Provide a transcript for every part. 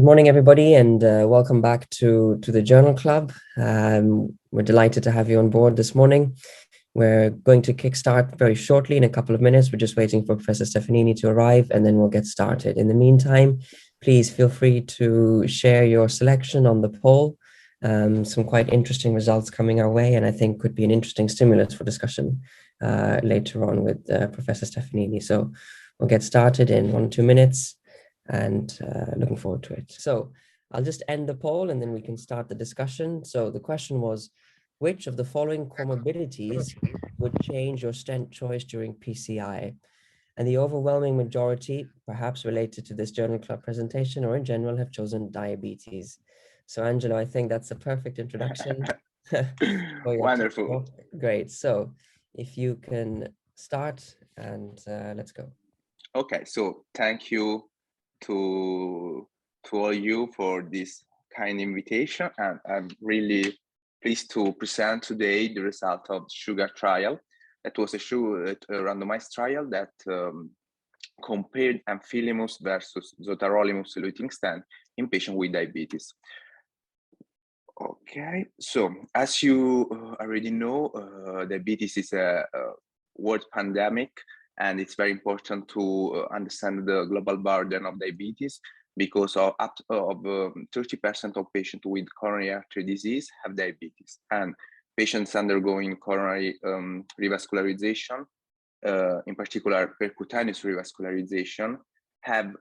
Good morning, everybody, and welcome back to the Journal Club. We're delighted to have you on board this morning. We're going to kickstart very shortly in a couple of minutes. We're just waiting for Professor Stefanini to arrive, and then we'll get started. In the meantime, please feel free to share your selection on the poll. Some quite interesting results coming our way, and I think could be an interesting stimulus for discussion later on with Professor Stefanini. So we'll get started in 1 or 2 minutes. And looking forward to it. So I'll just end the poll and then we can start the discussion. So the question was, which of the following comorbidities would change your stent choice during PCI? And the overwhelming majority, perhaps related to this Journal Club presentation or in general, have chosen diabetes. So Angelo, I think that's a perfect introduction. Wonderful. Great. So if you can start and let's go. Okay, so thank you to all you for this kind invitation, and I'm really pleased to present today the result of the sugar trial. That was a randomized trial that compared Amphilimus versus zotarolimus-eluting stent in patients with diabetes. Okay, so as you already know, diabetes is a world pandemic, and it's very important to understand the global burden of diabetes, because of 30% of patients with coronary artery disease have diabetes, and patients undergoing coronary revascularization, in particular percutaneous revascularization, have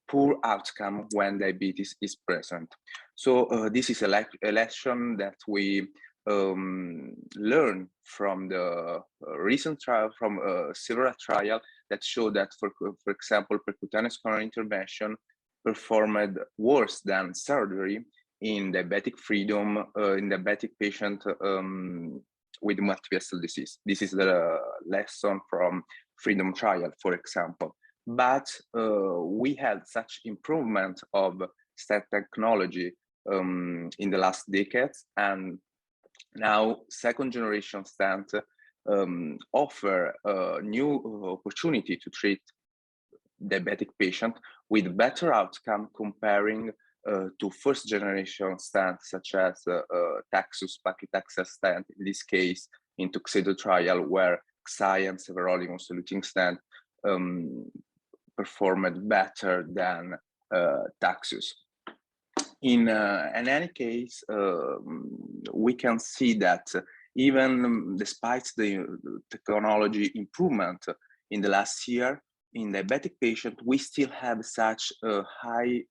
poor outcome when diabetes is present. So this is a lesson that we learn from the recent trial, from several trials that show that, for example, percutaneous coronary intervention performed worse than surgery in diabetic freedom, in diabetic patient with multivessel disease. This is the lesson from freedom trial, for example. But we had such improvement of stent technology in the last decades, and now second generation stent offer a new opportunity to treat diabetic patient with better outcome comparing to first generation stents such as Taxus paclitaxel stent, in this case in Tuxedo trial, where Xi and zotarolimus-eluting stent performed better than Taxus. In any case, we can see that even despite the technology improvement in the last year, in diabetic patient, we still have such a high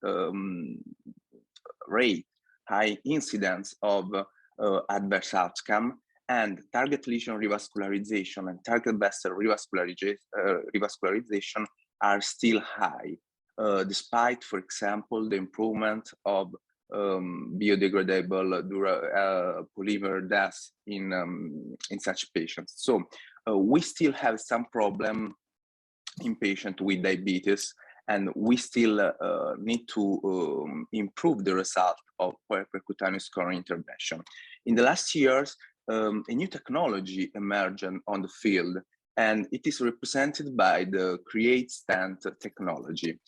rate, high incidence of adverse outcome, and target lesion revascularization and target vessel revascularization are still high, despite, for example, the improvement of biodegradable polymer deaths in such patients. So we still have some problem in patients with diabetes, and we still need to improve the result of percutaneous coronary intervention. In the last years, a new technology emerged on the field, and it is represented by the Create Stent technology.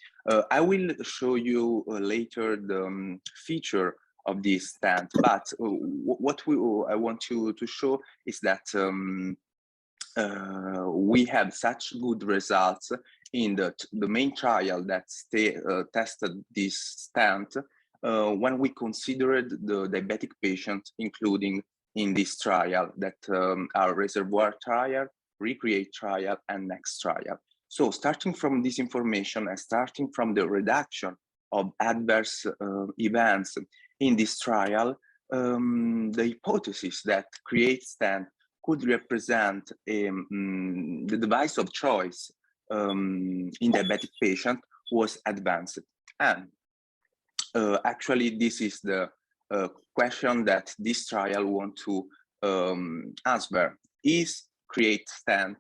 I will show you later the feature of this stent, but what I want you to show is that we have such good results in the main trial that tested this stent when we considered the diabetic patients, including in this trial that are Reservoir trial, Recreate trial, and Next trial. So starting from this information and starting from the reduction of adverse events in this trial, the hypothesis that Create Stent could represent the device of choice in diabetic patient was advanced. And actually, this is the question that this trial want to answer. Is Create Stent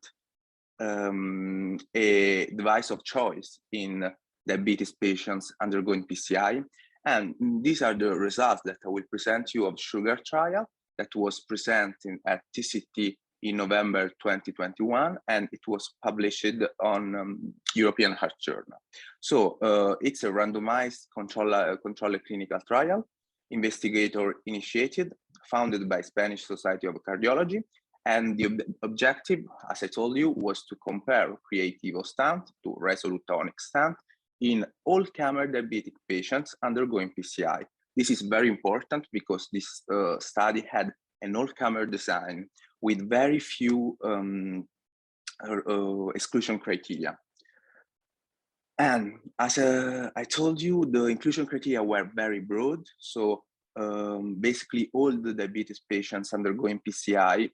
a device of choice in diabetes patients undergoing PCI? And these are the results that I will present you of sugar trial that was presented at TCT in November 2021, and it was published on European Heart Journal. So it's a randomized controlled clinical trial, investigator initiated, founded by Spanish Society of Cardiology. And the objective, as I told you, was to compare Creativo stent to Resolute tonic stent in all-comer diabetic patients undergoing PCI. This is very important because this study had an all-comer design with very few exclusion criteria. And as I told you, the inclusion criteria were very broad. So basically all the diabetes patients undergoing PCI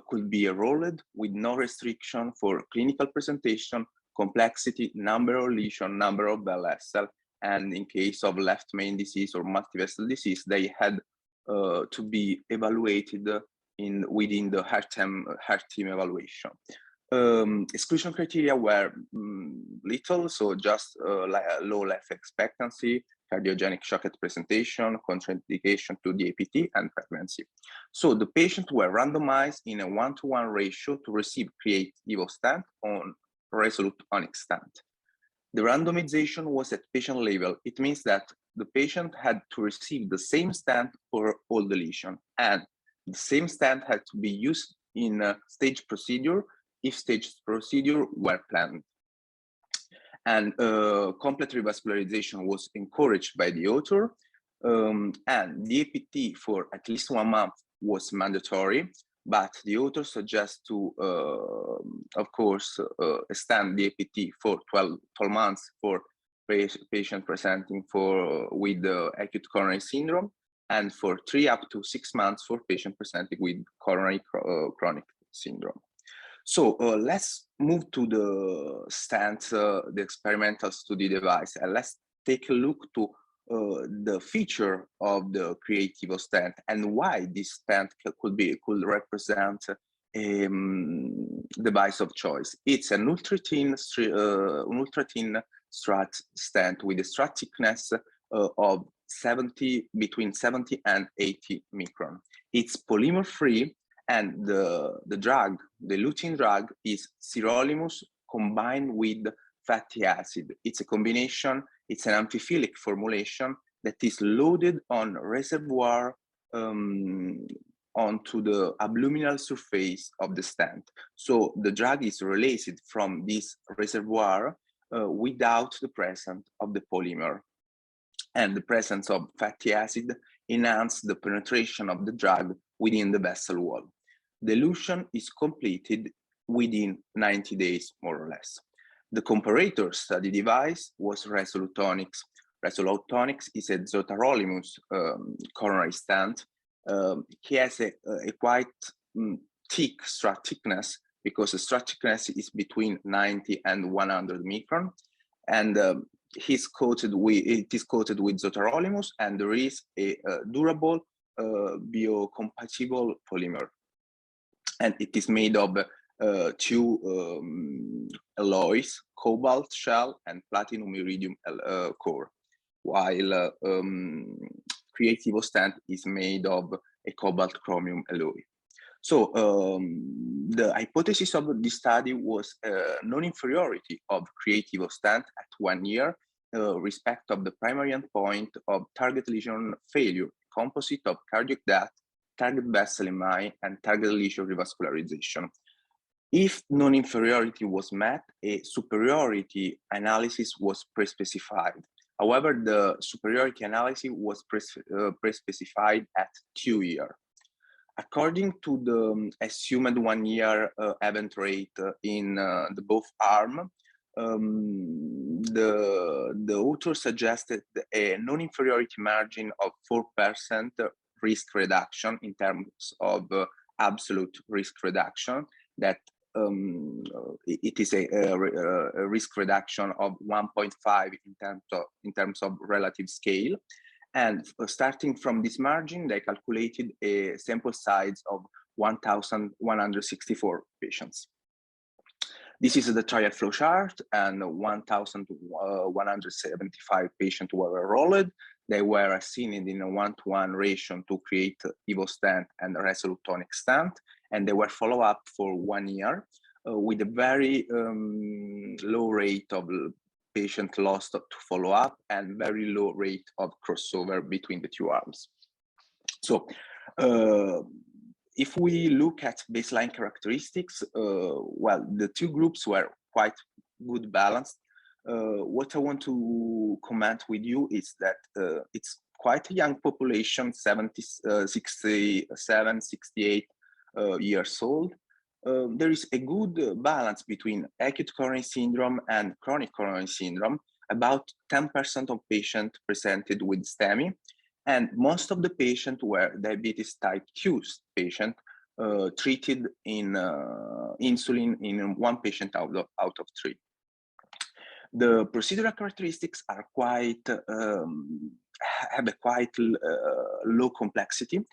could be enrolled with no restriction for clinical presentation, complexity, number of lesion, number of bell vessel, and in case of left main disease or multivessel disease, they had to be evaluated within the heart team evaluation. Exclusion criteria were little, so just low life expectancy, cardiogenic shock at presentation, contraindication to the APT, and pregnancy. So the patients were randomized in a 1-to-1 ratio to receive Creativo stent on Resolute tonic stent. The randomization was at patient level. It means that the patient had to receive the same stent for all the lesion, and the same stent had to be used in a stage procedure if stage procedure were planned. And complete revascularization was encouraged by the author, and the APT for at least 1 month was mandatory, but the author suggests to, of course, extend the APT for 12 months for patient presenting with acute coronary syndrome, and for 3 up to 6 months for patient presenting with coronary chronic syndrome. So let's move to the stent, the experimental study device, and let's take a look to the feature of the Creativo stent and why this stent could represent a device of choice. It's an ultra thin strut stent with a strut thickness of between 70 and 80 micron. It's polymer free, and the eluting drug is sirolimus combined with fatty acid. It's a combination, it's an amphiphilic formulation that is loaded on reservoir onto the abdominal surface of the stent. So the drug is released from this reservoir without the presence of the polymer. And the presence of fatty acid enhances the penetration of the drug within the vessel wall. The elution is completed within 90 days, more or less. The comparator study device was Resolute tonics. Resolute tonics is a zotarolimus coronary stent. He has a quite thick strut thickness because the strut thickness is between 90 and 100 micron, and it is coated with zotarolimus, and there is a durable biocompatible polymer, and it is made of 2 alloys, cobalt shell and platinum iridium core, while Creativo stent is made of a cobalt chromium alloy. So the hypothesis of this study was non-inferiority of Creativo stent at 1 year respect of the primary endpoint of target lesion failure, composite of cardiac death, target vessel MI, and target lesion revascularization. If non-inferiority was met, a superiority analysis was pre-specified. However, the superiority analysis was pre-specified at 2 years. According to the assumed 1 year event rate in the both arm, the author suggested a non-inferiority margin of 4% risk reduction in terms of absolute risk reduction, that it is a risk reduction of 1.5 in terms of relative scale. And starting from this margin, they calculated a sample size of 1,164 patients. This is the trial flow chart, and 1,175 patients were enrolled. They were assigned in a 1-to-1 ratio to Creativo stent and Resolute tonic stent, and they were followed up for 1 year with a very low rate of patient lost to follow up and very low rate of crossover between the two arms. So if we look at baseline characteristics, well, the two groups were quite good balanced. What I want to comment with you is that it's quite a young population, 67, 68 years old. There is a good balance between acute coronary syndrome and chronic coronary syndrome. About 10% of patients presented with STEMI, and most of the patients were diabetes type 2 patients treated in insulin in 1 patient out of 3. The procedural characteristics are quite have a quite low complexity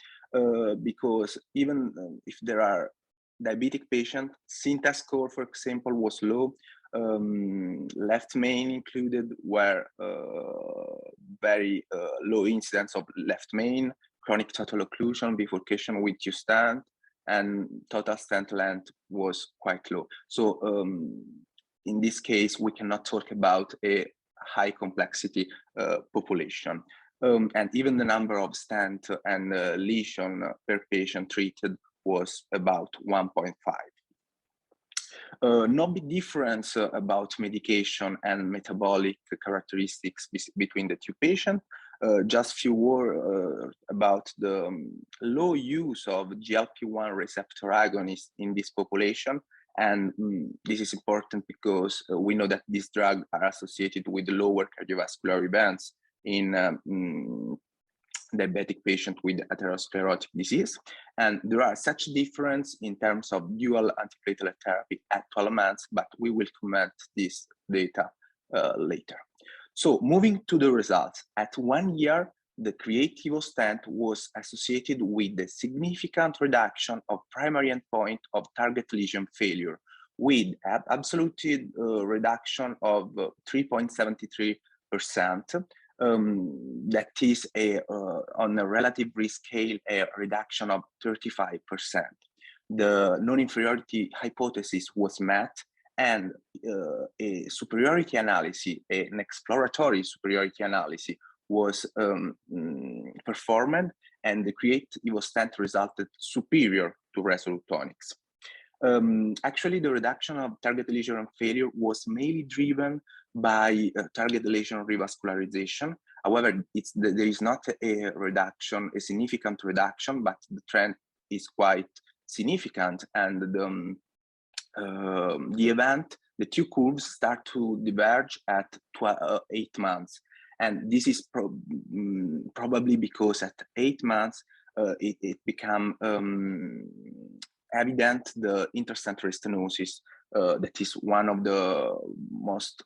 because even if there are diabetic patients, SINTA score, for example, was low. Left main included were very low incidence of left main, chronic total occlusion, bifurcation with two stent, and total stent length was quite low. So in this case, we cannot talk about a high complexity population. And even the number of stent and lesion per patient treated was about 1.5. No big difference about medication and metabolic characteristics between the two patients. Just few words about the low use of GLP-1 receptor agonists in this population. And this is important because we know that these drugs are associated with lower cardiovascular events in diabetic patient with atherosclerotic disease. And there are such difference in terms of dual antiplatelet therapy at 12 months, but we will comment this data later. So moving to the results, at 1 year, the Creativo stent was associated with a significant reduction of primary endpoint of target lesion failure with absolute reduction of 3.73%. That is on a relative risk scale, a reduction of 35%. The non-inferiority hypothesis was met, and a superiority analysis, an exploratory superiority analysis was performed, and the Creativo stent resulted superior to Resolute Tonics. Actually, the reduction of target lesion failure was mainly driven by target lesion revascularization. However, there is not a reduction, a significant reduction, but the trend is quite significant. And the event, the two curves start to diverge at 8 months. And this is probably because at 8 months, it became evident the interstitial stenosis that is one of the most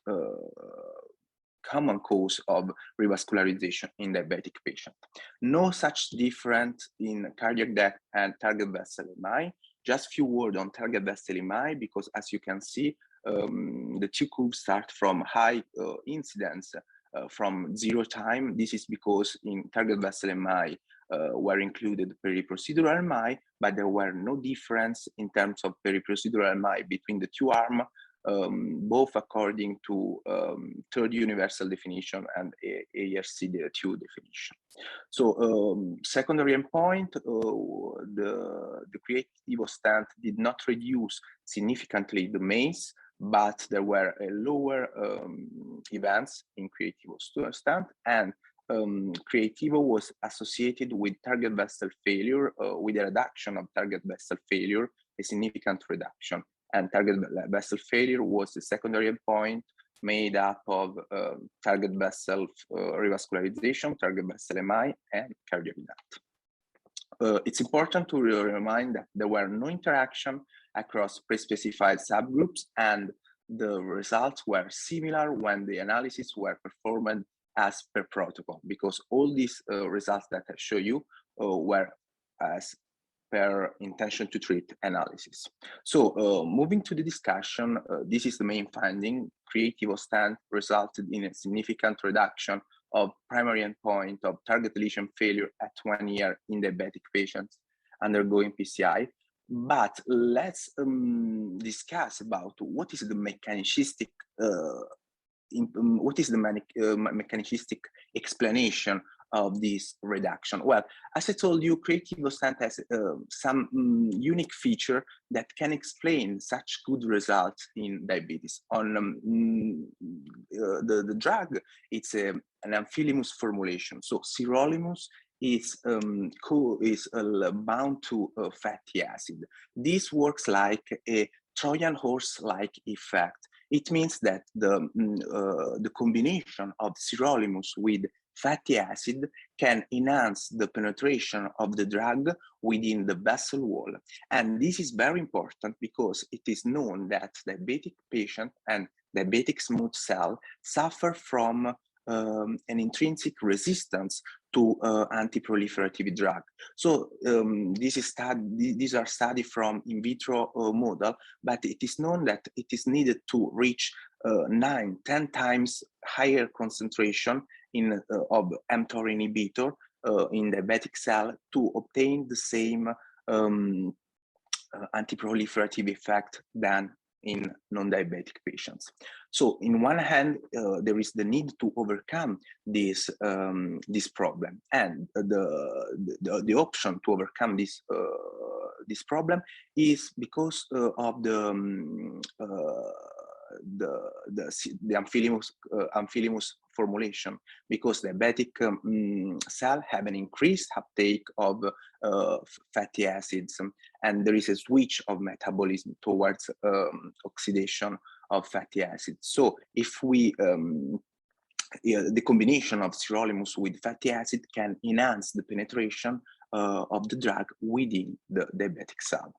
common cause of revascularization in diabetic patient. No such difference in cardiac death and target vessel MI. Just few words on target vessel MI, because as you can see, the two curves start from high incidence from 0 time. This is because in target vessel MI were included periprocedural MI, but there were no difference in terms of periprocedural MI between the two arms, both according to third universal definition and ARC-2 definition. So secondary endpoint, the Creativo stent did not reduce significantly the MACE, but there were lower events in Creativo stent, and Creativo was associated with target vessel failure, with a reduction of target vessel failure, a significant reduction. And target vessel failure was the secondary endpoint made up of target vessel revascularization, target vessel MI, and cardiac death. It's important to remind that there were no interaction across pre-specified subgroups, and the results were similar when the analyses were performed as per protocol, because all these results that I show you were as per intention to treat analysis. So moving to the discussion, this is the main finding. Creativo stent resulted in a significant reduction of primary endpoint of target lesion failure at 1 year in diabetic patients undergoing PCI. But let's discuss about what is the mechanistic mechanistic explanation of this reduction. Well, as I told you, creative stent has some unique feature that can explain such good results in diabetes. On the drug, it's an Amphilimus formulation. So sirolimus is bound to fatty acid. This works like a Trojan horse-like effect. It means that the combination of sirolimus with fatty acid can enhance the penetration of the drug within the vessel wall. And this is very important because it is known that diabetic patient and diabetic smooth cell suffer from an intrinsic resistance to anti-proliferative drug. So these are studies from in vitro model, but it is known that it is needed to reach 9-10 times higher concentration of mTOR inhibitor in diabetic cell to obtain the same anti-proliferative effect than in non-diabetic patients. So in one hand, there is the need to overcome this problem, and the option to overcome this problem is because of the Amphilimus formulation, because diabetic cell have an increased uptake of fatty acids, and there is a switch of metabolism towards oxidation of fatty acids. So if we the combination of sirolimus with fatty acid can enhance the penetration of the drug within the diabetic cell.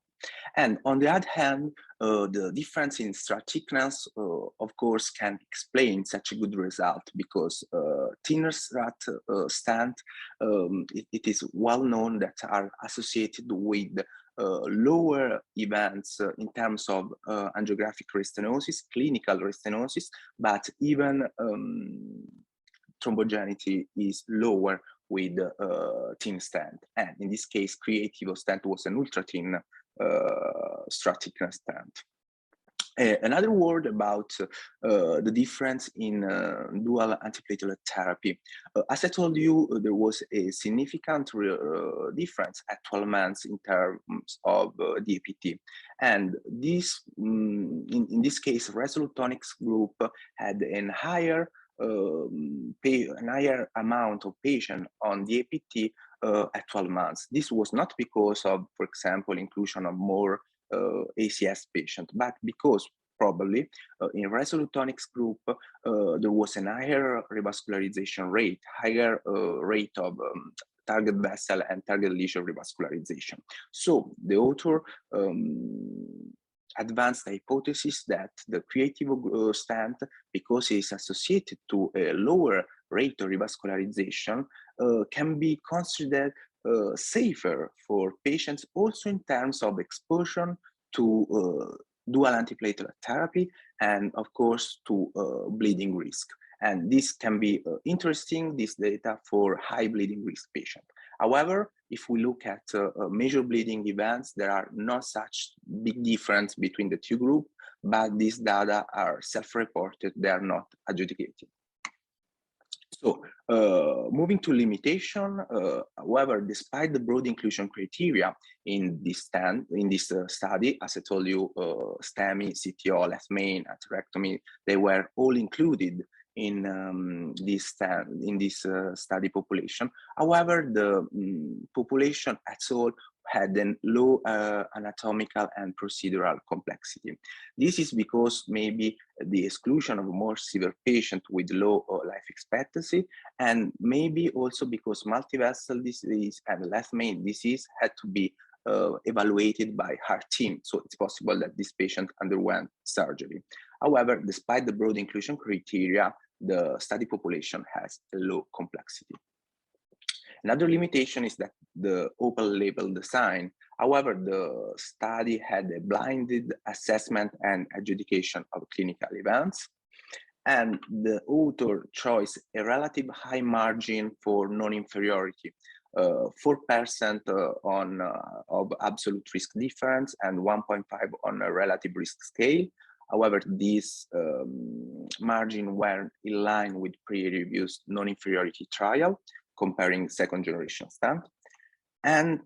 And on the other hand, the difference in strut thickness, of course, can explain such a good result, because thinner strut stent, it is well known that are associated with lower events in terms of angiographic restenosis, clinical restenosis, but even thrombogeneity is lower with thin stent. And in this case, creative stent was an ultra thin strut thickness stent. Another word about the difference in dual antiplatelet therapy. As I told you, there was a significant difference at 12 months in terms of DAPT. And this, in this case, Resolute Tonics group had a higher amount of patients on DAPT at 12 months. This was not because of, for example, inclusion of more ACS patient, but because probably in Resolute Tonics group, there was a higher revascularization rate, higher rate of target vessel and target lesion revascularization. So the author advanced the hypothesis that the creative stent, because it is associated to a lower rate of revascularization, can be considered safer for patients also in terms of exposure to dual antiplatelet therapy and of course to bleeding risk. And this can be interesting, this data, for high bleeding risk patients. However, if we look at major bleeding events, there are not such big difference between the two groups, but these data are self-reported, they are not adjudicated. So moving to limitation, however, despite the broad inclusion criteria in this study, as I told you, STEMI, CTO, left main, atherectomy, they were all included in this study population. However, the population as all had a low anatomical and procedural complexity. This is because maybe the exclusion of more severe patients with low life expectancy, and maybe also because multivessel disease and left main disease had to be evaluated by heart team. So it's possible that this patient underwent surgery. However, despite the broad inclusion criteria, the study population has a low complexity. Another limitation is that the open label design. However, the study had a blinded assessment and adjudication of clinical events, and the author chose a relative high margin for non-inferiority. 4% on of absolute risk difference and 1.5 on a relative risk scale. However, these margin were in line with previous non-inferiority trial comparing second generation stent. And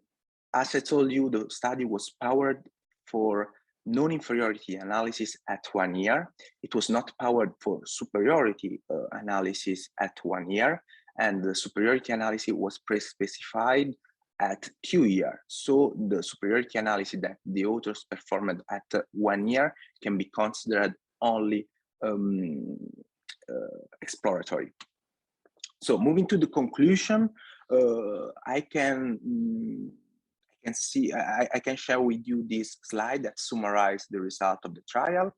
as I told you, the study was powered for non-inferiority analysis at 1 year. It was not powered for superiority analysis at 1 year, and the superiority analysis was pre-specified at 2 years. So the superiority analysis that the authors performed at 1 year can be considered only exploratory. So moving to the conclusion, I can share with you this slide that summarizes the result of the trial.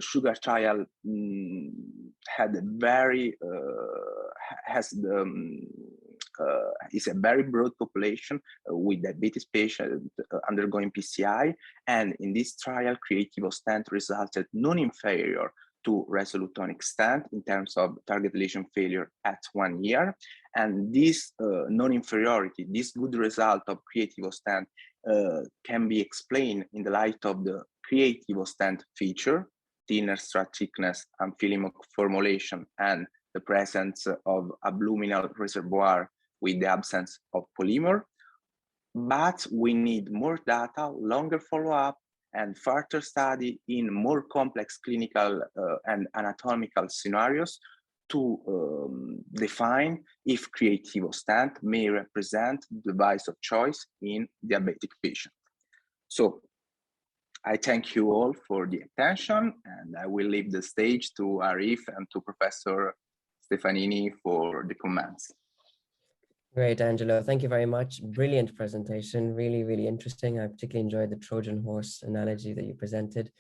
Sugar trial had a very is a very broad population with diabetes patients undergoing PCI, and in this trial, creative stent resulted non-inferior to Resolute tonic stent in terms of target lesion failure at 1 year. And this non-inferiority, this good result of creative stent can be explained in the light of the creative stent feature, thinner strut thickness, Amphilimus formulation, and the presence of abluminal reservoir with the absence of polymer. But we need more data, longer follow-up, and further study in more complex clinical and anatomical scenarios to define if creative stent may represent the device of choice in diabetic patients. So I thank you all for the attention, and I will leave the stage to Arif and to Professor Stefanini for the comments. Great, Angelo. Thank you very much. Brilliant presentation. Really, really interesting. I particularly enjoyed the Trojan horse analogy that you presented.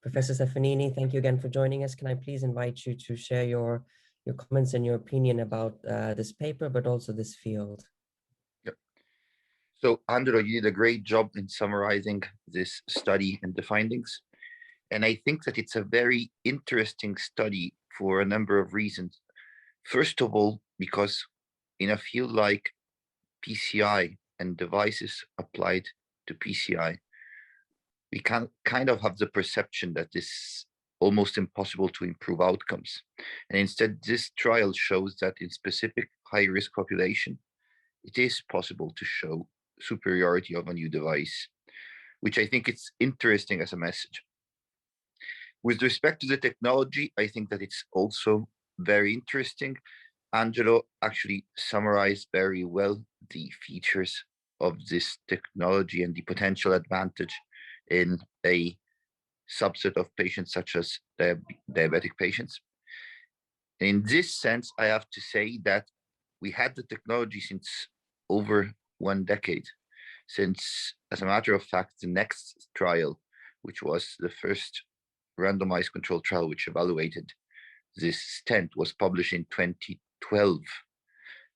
Professor Stefanini, thank you again for joining us. Can I please invite you to share your comments and your opinion about this paper, but also this field? Yep. So, Angelo, you did a great job in summarizing this study and the findings. And I think that it's a very interesting study for a number of reasons. First of all, because in a field like PCI and devices applied to PCI, we can kind of have the perception that it's almost impossible to improve outcomes. And instead, this trial shows that in specific high-risk population, it is possible to show superiority of a new device, which I think it's interesting as a message. With respect to the technology, I think that it's also very interesting. Angelo actually summarized very well the features of this technology and the potential advantage in a subset of patients such as diabetic patients. In this sense, I have to say that we had the technology since over 1 decade, since, as a matter of fact, the next trial, which was the first randomized controlled trial which evaluated this stent, was published in 2012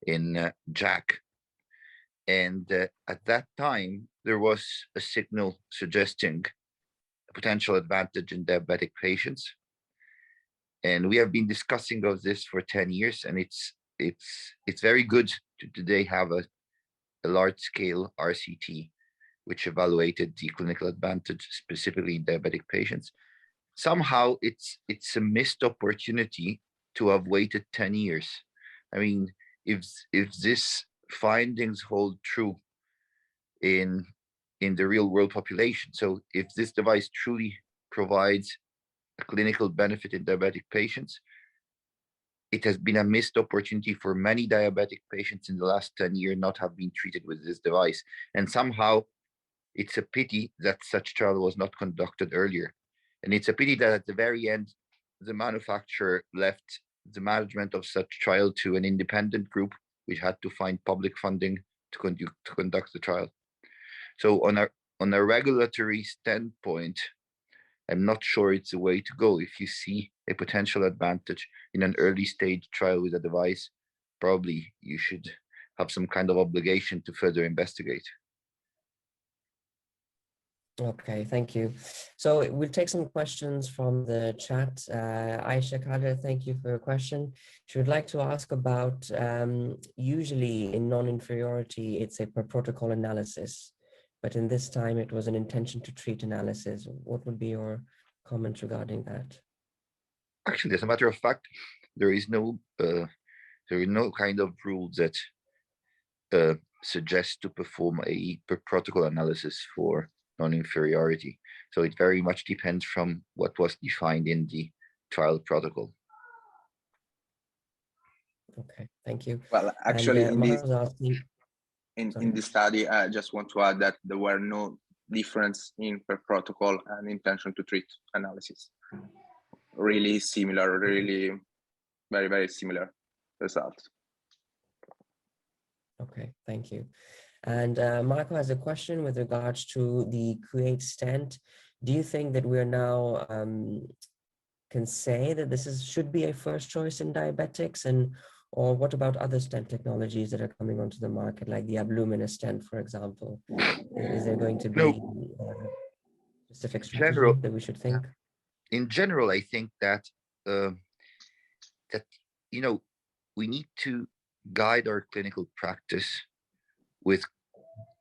in JACC. And at that time, there was a signal suggesting a potential advantage in diabetic patients. And we have been discussing of this for 10 years, and it's very good to today have a large-scale RCT, which evaluated the clinical advantage specifically in diabetic patients. Somehow, it's a missed opportunity to have waited 10 years. I mean, if this findings hold true in the real world population, so if this device truly provides a clinical benefit in diabetic patients, it has been a missed opportunity for many diabetic patients in the last 10 years not have been treated with this device. And somehow it's a pity that such trial was not conducted earlier. And it's a pity that at the very end, the manufacturer left the management of such trial to an independent group, which had to find public funding to conduct the trial. So on a regulatory standpoint, I'm not sure it's the way to go. If you see a potential advantage in an early stage trial with a device, probably you should have some kind of obligation to further investigate. Okay, thank you. So we'll take some questions from the chat. Aisha Kader, thank you for your question. She would like to ask about, usually in non-inferiority, it's a per protocol analysis, but in this time it was an intention to treat analysis. What would be your comment regarding that? Actually, as a matter of fact, there is no kind of rule that suggests to perform a per protocol analysis for non-inferiority. So it very much depends from what was defined in the trial protocol. Okay, thank you. Well, actually, and, in this study, I just want to add that there were no difference in per protocol and intention to treat analysis. Really similar, really very, very similar results. Okay, thank you. And Marco has a question with regards to the Create stent. Do you think that we're now can say that this should be a first choice in diabetics, and or what about other stent technologies that are coming onto the market, like the Amphilimus stent, for example? Is there going to be a specific strategy that we should think? In general, I think that that we need to guide our clinical practice with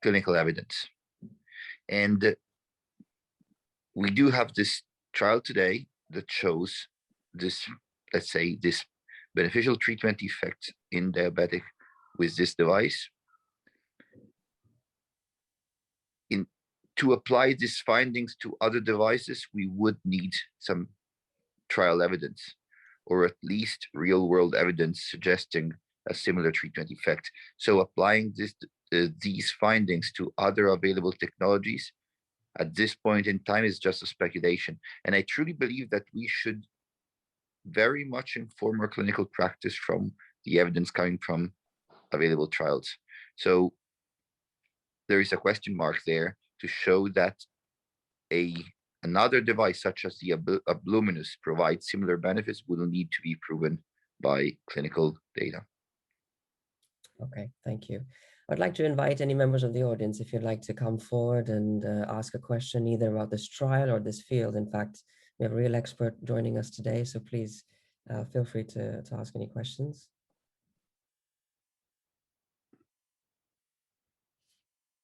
clinical evidence, and we do have this trial today that shows this, let's say, this beneficial treatment effect in diabetic with this device. To apply these findings to other devices, we would need some trial evidence, or at least real-world evidence suggesting a similar treatment effect. So applying these findings to other available technologies at this point in time is just a speculation. And I truly believe that we should very much inform our clinical practice from the evidence coming from available trials. So there is a question mark there to show that another device such as the Amphilimus provides similar benefits will need to be proven by clinical data. Okay, thank you. I'd like to invite any members of the audience, if you'd like to come forward and ask a question either about this trial or this field. In fact, we have a real expert joining us today, so please feel free to ask any questions.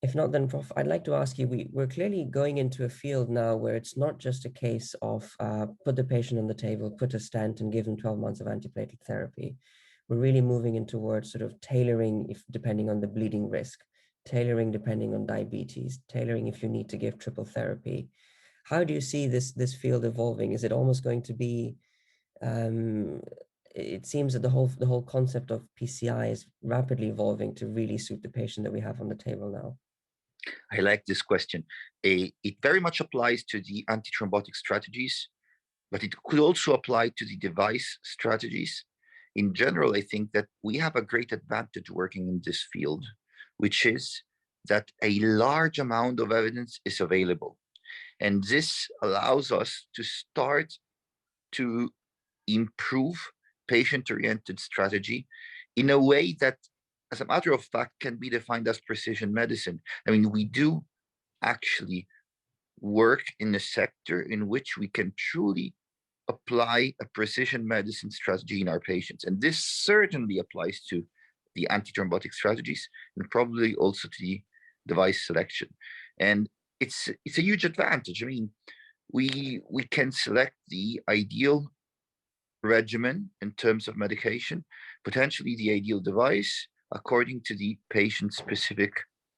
If not, then Prof, I'd like to ask you, we're clearly going into a field now where it's not just a case of put the patient on the table, put a stent and give them 12 months of antiplatelet therapy. We're really moving in towards sort of tailoring depending on the bleeding risk, tailoring depending on diabetes, tailoring if you need to give triple therapy. How do you see this field evolving? Is it almost going to be, it seems that the whole concept of PCI is rapidly evolving to really suit the patient that we have on the table now? I like this question. It very much applies to the antithrombotic strategies, but it could also apply to the device strategies. In general, I think that we have a great advantage working in this field, which is that a large amount of evidence is available. And this allows us to start to improve patient-oriented strategy in a way that, as a matter of fact, can be defined as precision medicine. I mean, we do actually work in a sector in which we can truly apply a precision medicine strategy in our patients. And this certainly applies to the antithrombotic strategies and probably also to the device selection. And it's a huge advantage. I mean, we can select the ideal regimen in terms of medication, potentially the ideal device, according to the patient's specific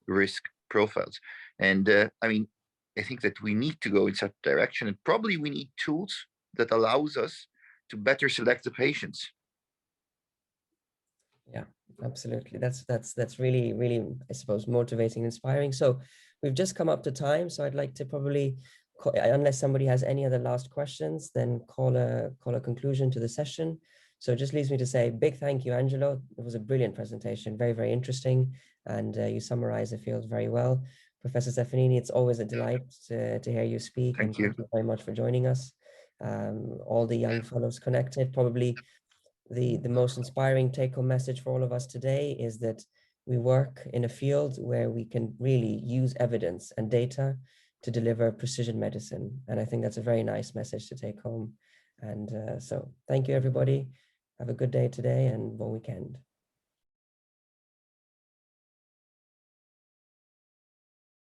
risk profiles. And I mean, I think that we need to go in that direction, and probably we need tools that allows us to better select the patients. Yeah, absolutely. That's really, really, I suppose, motivating, inspiring. So we've just come up to time. So I'd like to probably, unless somebody has any other last questions, then call a conclusion to the session. So it just leaves me to say big thank you, Angelo. It was a brilliant presentation, very, very interesting. And you summarized the field very well. Professor Stefanini, it's always a delight to hear you speak. Thank you. Thank you very much for joining us. All the young fellows connected, probably the most inspiring take-home message for all of us today is that we work in a field where we can really use evidence and data to deliver precision medicine. And I think that's a very nice message to take home. And so thank you, everybody. Have a good day today and bon weekend.